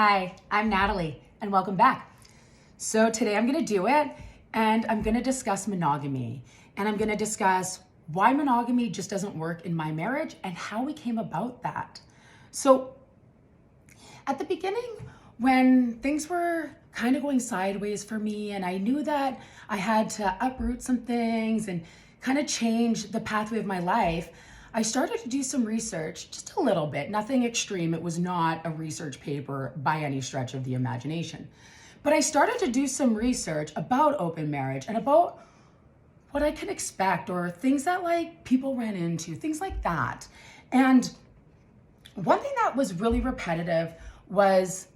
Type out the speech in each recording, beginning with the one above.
Hi, I'm Natalie, and welcome back. So today I'm gonna do it, and I'm gonna discuss monogamy, and I'm gonna discuss why monogamy just doesn't work in my marriage and how we came about that. So at the beginning, when things were kind of going sideways for me, and I knew that I had to uproot some things and kind of change the pathway of my life, I started to do some research, just a little bit, nothing extreme. It was not a research paper by any stretch of the imagination. But I started to do some research about open marriage and about what I can expect or things that like people ran into, things like that. And one thing that was really repetitive was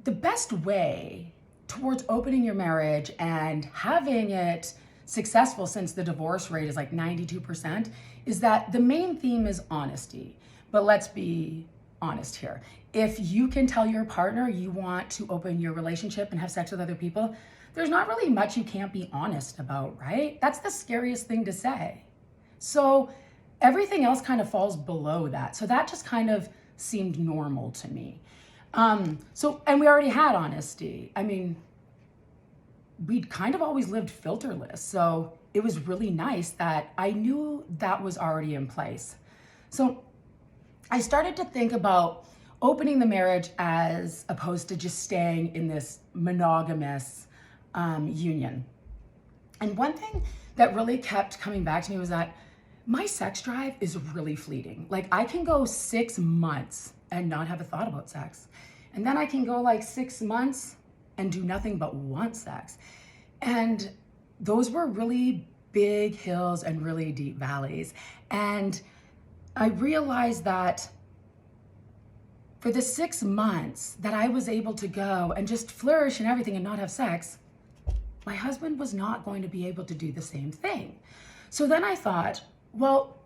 the best way towards opening your marriage and having it successful, since the divorce rate is like 92%, is that the main theme is honesty. But let's be honest here. If you can tell your partner you want to open your relationship and have sex with other people, there's not really much you can't be honest about, right? That's the scariest thing to say. So everything else kind of falls below that. So that just kind of seemed normal to me. And we already had honesty. I mean, we'd kind of always lived filterless. So it was really nice that I knew that was already in place. So I started to think about opening the marriage as opposed to just staying in this monogamous union. And one thing that really kept coming back to me was that my sex drive is really fleeting. Like, I can go 6 months and not have a thought about sex. And then I can go like 6 months and do nothing but want sex. And those were really big hills and really deep valleys. And I realized that for the 6 months that I was able to go and just flourish and everything and not have sex, my husband was not going to be able to do the same thing. So then I thought, well,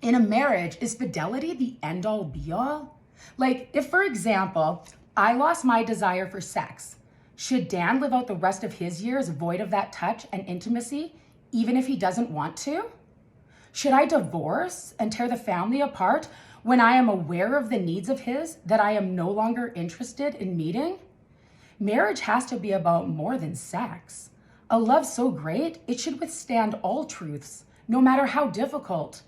in a marriage, is fidelity the end all be all? Like, if, for example, I lost my desire for sex, should Dan live out the rest of his years void of that touch and intimacy, even if he doesn't want to? Should I divorce and tear the family apart when I am aware of the needs of his that I am no longer interested in meeting? Marriage has to be about more than sex. A love so great, it should withstand all truths, no matter how difficult.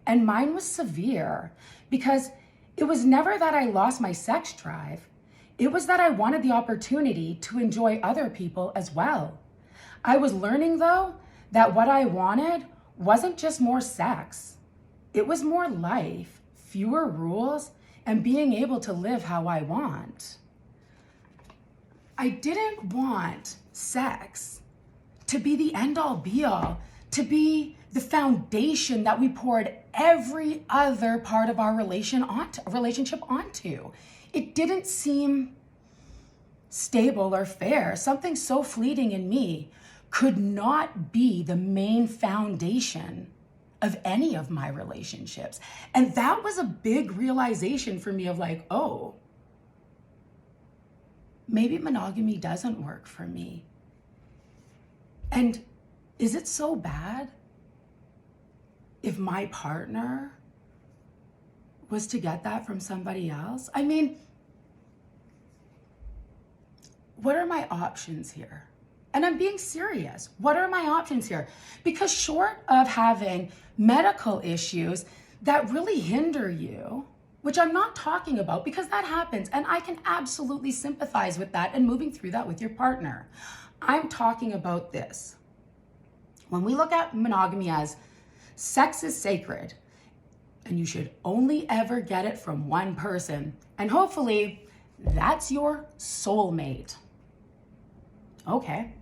And mine was severe, because it was never that I lost my sex drive. It was that I wanted the opportunity to enjoy other people as well. I was learning, though, that what I wanted wasn't just more sex. It was more life, fewer rules, and being able to live how I want. I didn't want sex to be the end-all be-all, to be the foundation that we poured every other part of our relationship onto. It didn't seem stable or fair. Something so fleeting in me could not be the main foundation of any of my relationships. And that was a big realization for me of like, oh, maybe monogamy doesn't work for me. And is it so bad if my partner was to get that from somebody else? I mean, what are my options here? And I'm being serious. What are my options here? Because short of having medical issues that really hinder you, which I'm not talking about because that happens, and I can absolutely sympathize with that and moving through that with your partner. I'm talking about this. When we look at monogamy as sex is sacred, and you should only ever get it from one person, and hopefully that's your soulmate. Okay.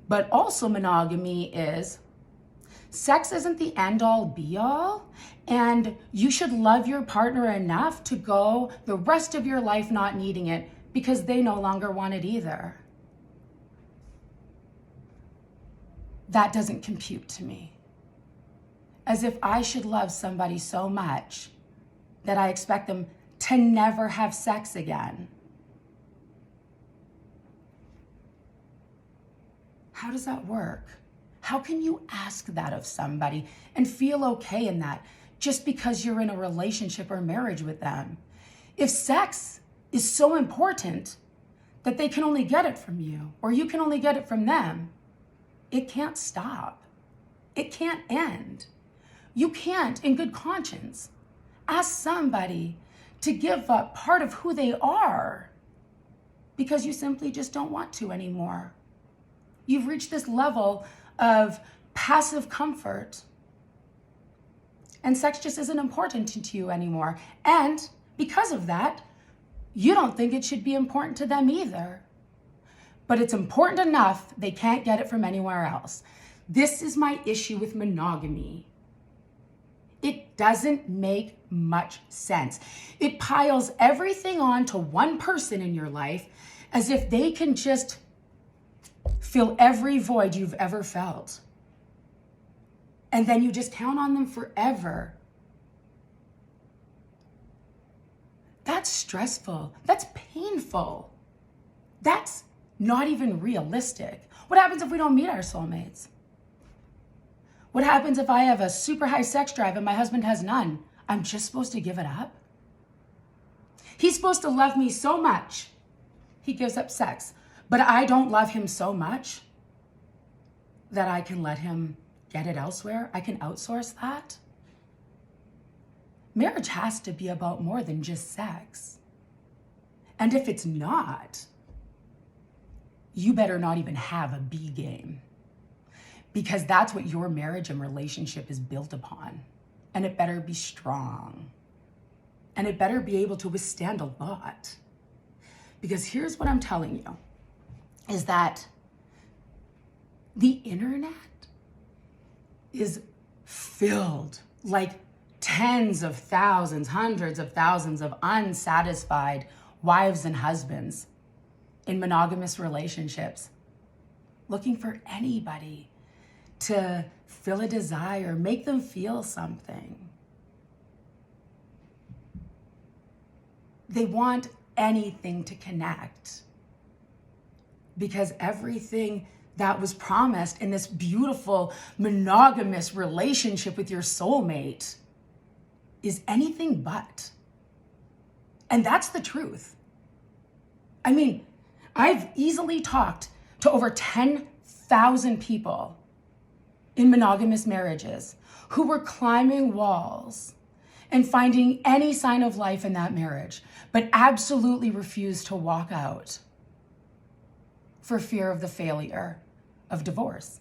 But also monogamy is sex isn't the end all be all, and you should love your partner enough to go the rest of your life not needing it because they no longer want it either. That doesn't compute to me. As if I should love somebody so much that I expect them to never have sex again. How does that work? How can you ask that of somebody and feel okay in that just because you're in a relationship or marriage with them? If sex is so important that they can only get it from you, or you can only get it from them, it can't stop. It can't end. You can't, in good conscience, ask somebody to give up part of who they are because you simply just don't want to anymore. You've reached this level of passive comfort, and sex just isn't important to you anymore. And because of that, you don't think it should be important to them either. But it's important enough they can't get it from anywhere else. This is my issue with monogamy. It doesn't make much sense. It piles everything on to one person in your life as if they can just fill every void you've ever felt. And then you just count on them forever. That's stressful. That's painful. That's not even realistic. What happens if we don't meet our soulmates? What happens if I have a super high sex drive and my husband has none? I'm just supposed to give it up? He's supposed to love me so much, he gives up sex. But I don't love him so much that I can let him get it elsewhere. I can outsource that. Marriage has to be about more than just sex. And if it's not, you better not even have a B game, because that's what your marriage and relationship is built upon. And it better be strong. And it better be able to withstand a lot. Because here's what I'm telling you, is that the internet is filled, like tens of thousands, hundreds of thousands of unsatisfied wives and husbands in monogamous relationships, looking for anybody to fill a desire, make them feel something. They want anything to connect, because everything that was promised in this beautiful monogamous relationship with your soulmate is anything but. And that's the truth. I mean, I've easily talked to over 10,000 people in monogamous marriages who were climbing walls and finding any sign of life in that marriage, but absolutely refused to walk out for fear of the failure of divorce.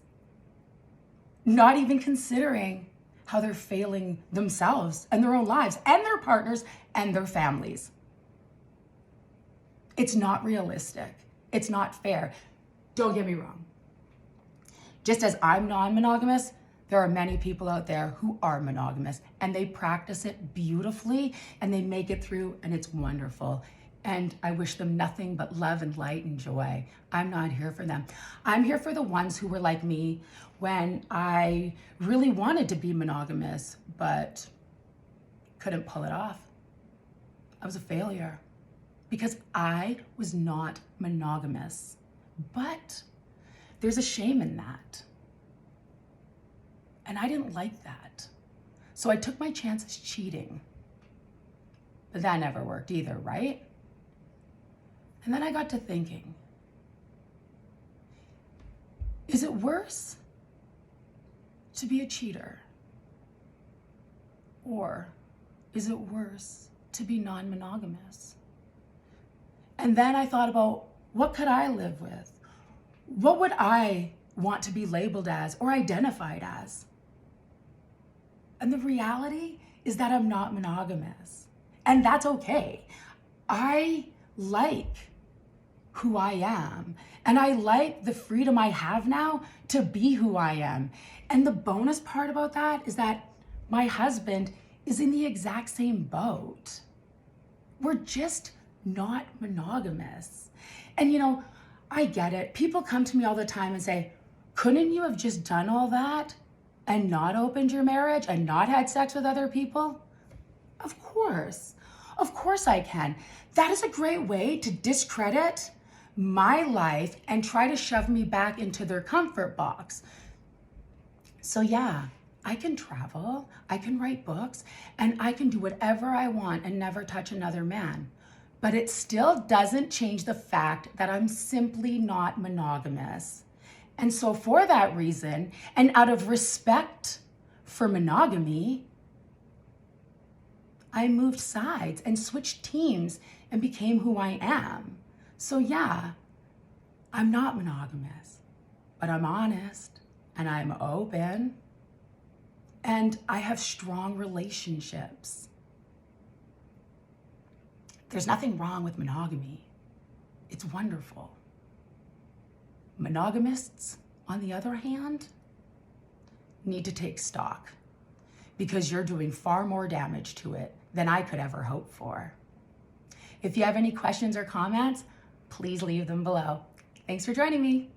Not even considering how they're failing themselves and their own lives and their partners and their families. It's not realistic. It's not fair. Don't get me wrong. Just as I'm non-monogamous, there are many people out there who are monogamous, and they practice it beautifully and they make it through, and it's wonderful. And I wish them nothing but love and light and joy. I'm not here for them. I'm here for the ones who were like me when I really wanted to be monogamous, but couldn't pull it off. I was a failure because I was not monogamous. But there's a shame in that. And I didn't like that. So I took my chances cheating. But that never worked either, right? And then I got to thinking, is it worse to be a cheater? Or is it worse to be non-monogamous? And then I thought about, what could I live with? What would I want to be labeled as or identified as? And the reality is that I'm not monogamous. And that's okay. I like who I am. And I like the freedom I have now to be who I am. And the bonus part about that is that my husband is in the exact same boat. We're just not monogamous. And you know, I get it. People come to me all the time and say, couldn't you have just done all that and not opened your marriage and not had sex with other people? Of course I can. That is a great way to discredit my life and try to shove me back into their comfort box. So yeah, I can travel, I can write books, and I can do whatever I want and never touch another man. but it still doesn't change the fact that I'm simply not monogamous. And so for that reason, and out of respect for monogamy, I moved sides and switched teams and became who I am. So yeah, I'm not monogamous, but I'm honest and I'm open and I have strong relationships. There's nothing wrong with monogamy. It's wonderful. Monogamists, on the other hand, need to take stock because you're doing far more damage to it than I could ever hope for. If you have any questions or comments, please leave them below. Thanks for joining me.